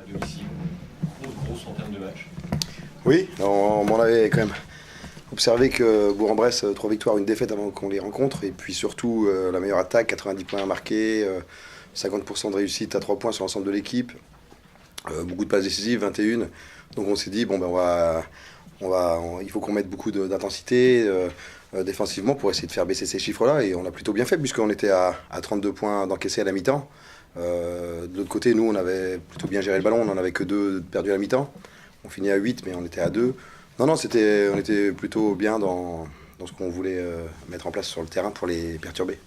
à domicile. Grosse en termes de match. Oui, on avait quand même observé que Bourg-en-Bresse, 3 victoires, une défaite avant qu'on les rencontre. Et puis surtout, la meilleure attaque, 90 points marqués, 50% de réussite à 3 points sur l'ensemble de l'équipe. Beaucoup de passes décisives, 21. Donc on s'est dit, bon, ben il faut qu'on mette beaucoup d'intensité défensivement pour essayer de faire baisser ces chiffres-là. Et on a plutôt bien fait puisqu'on était à 32 points d'encaissés à la mi-temps. De l'autre côté, nous, on avait plutôt bien géré le ballon. On n'en avait que 2 perdus à la mi-temps. On finit à 8, mais on était à 2. Non, on était plutôt bien dans ce qu'on voulait mettre en place sur le terrain pour les perturber.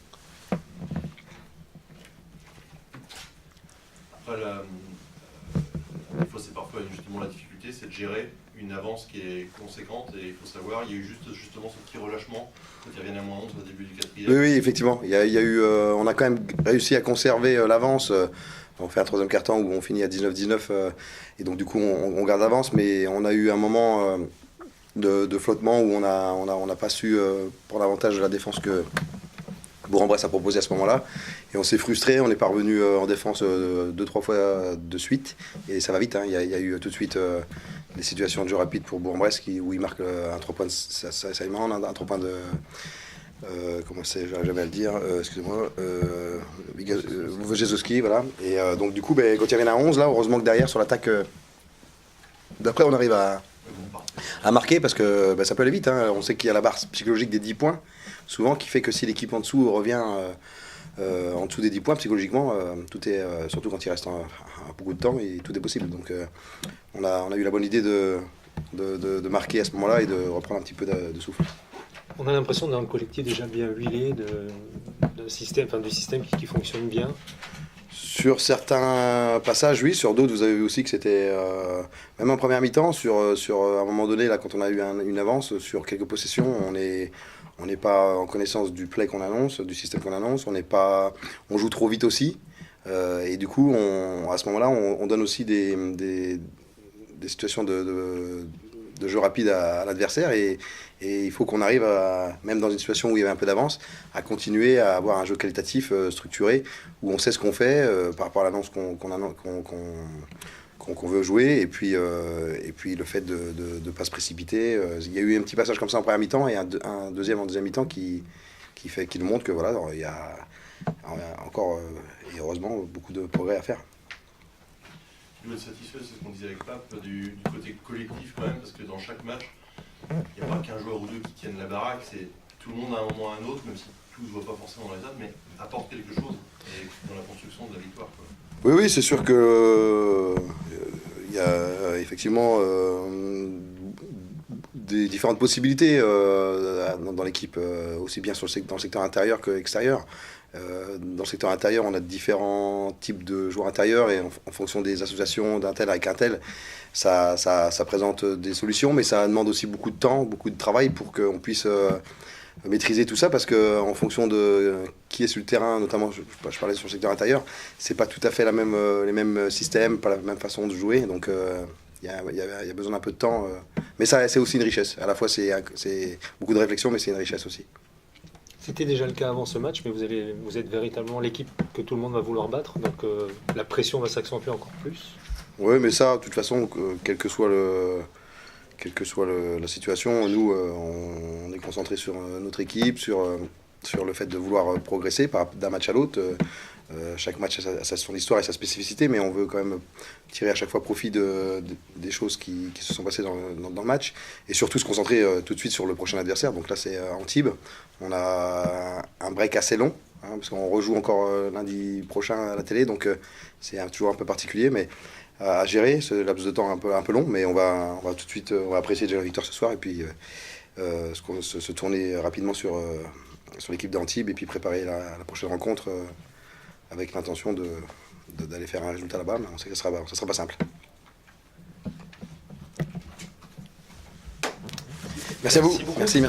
Après, c'est parfois justement la difficulté, c'est de gérer une avance qui est conséquente. Et il faut savoir, il y a eu justement ce petit relâchement quand il revient à moins 11 au début du quatrième. Oui, effectivement. Il y a eu, on a quand même réussi à conserver l'avance. On fait un troisième quart-temps où on finit à 19-19 et donc du coup on garde l'avance, mais on a eu un moment de flottement où on n'a pas su prendre l'avantage de la défense que Bourg-en-Bresse a proposé à ce moment-là. Et on s'est frustré, on est parvenu en défense 2-3 fois de suite. Et ça va vite, hein. Il y a eu tout de suite des situations de jeu rapide pour Bourg-en-Bresse où il marque un 3 points de Simon, un 3 points de... comment c'est, j'arrive jamais à le dire, excusez-moi, Wojciechowski, voilà. Et donc du coup, quand il y avait un 11, là, heureusement que derrière, sur l'attaque, d'après, on arrive à marquer parce que ça peut aller vite, hein. On sait qu'il y a la barre psychologique des 10 points, souvent, qui fait que si l'équipe en dessous revient en dessous des 10 points, psychologiquement, tout est, surtout quand il reste beaucoup de temps, et tout est possible. Donc on a eu la bonne idée de marquer à ce moment-là et de reprendre un petit peu de souffle. On a l'impression dans le collectif déjà bien huilé du système qui fonctionne bien. Sur certains passages, oui. Sur d'autres, vous avez vu aussi que c'était, même en première mi-temps, sur à un moment donné, là, quand on a eu une avance, sur quelques possessions, on n'est pas en connaissance du play qu'on annonce, du système qu'on annonce. On joue trop vite aussi. Et du coup, à ce moment-là, on donne aussi des situations de jeu rapide à l'adversaire. Et il faut qu'on arrive, même dans une situation où il y avait un peu d'avance, à continuer à avoir un jeu qualitatif, structuré, où on sait ce qu'on fait par rapport à l'annonce qu'on veut jouer. Et puis le fait de ne pas se précipiter. Il y a eu un petit passage comme ça en première mi-temps et un deuxième en deuxième mi-temps qui nous montre que voilà, il y a encore, et heureusement, beaucoup de progrès à faire. Vous êtes satisfait, c'est ce qu'on disait avec Pape, du côté collectif quand même, parce que dans chaque match, il n'y a pas qu'un joueur ou deux qui tiennent la baraque, c'est tout le monde à un moment ou à un autre, même si tout ne se voit pas forcément dans les autres, mais apporte quelque chose dans la construction de la victoire, quoi. Oui, c'est sûr que il y a effectivement des différentes possibilités dans l'équipe, aussi bien dans le secteur intérieur que extérieur. Dans le secteur intérieur, on a différents types de joueurs intérieurs et en fonction des associations d'un tel avec un tel, ça présente des solutions, mais ça demande aussi beaucoup de temps, beaucoup de travail pour qu'on puisse maîtriser tout ça, parce qu'en fonction de qui est sur le terrain, notamment je parlais sur le secteur intérieur, c'est pas tout à fait les mêmes systèmes, pas la même façon de jouer, donc il y a besoin d'un peu de temps, mais ça c'est aussi une richesse. À la fois c'est beaucoup de réflexion, mais c'est une richesse aussi. C'était déjà le cas avant ce match, mais vous êtes véritablement l'équipe que tout le monde va vouloir battre, donc la pression va s'accentuer encore plus. Oui, mais ça, de toute façon, quelle que soit la situation, nous, on est concentré sur notre équipe, sur le fait de vouloir progresser d'un match à l'autre. Chaque match a son histoire et sa spécificité, mais on veut quand même tirer à chaque fois profit des choses qui se sont passées dans le match, et surtout se concentrer tout de suite sur le prochain adversaire. Donc là, c'est Antibes. On a un break assez long, hein, parce qu'on rejoue encore lundi prochain à la télé, donc c'est toujours un peu particulier, mais à gérer ce laps de temps un peu long, mais on va tout de suite on va apprécier déjà la victoire ce soir, et puis se tourner rapidement sur l'équipe d'Antibes, et puis préparer la prochaine rencontre avec l'intention d'aller faire un résultat là-bas, mais on sait que ça sera pas simple. Merci à vous. Merci.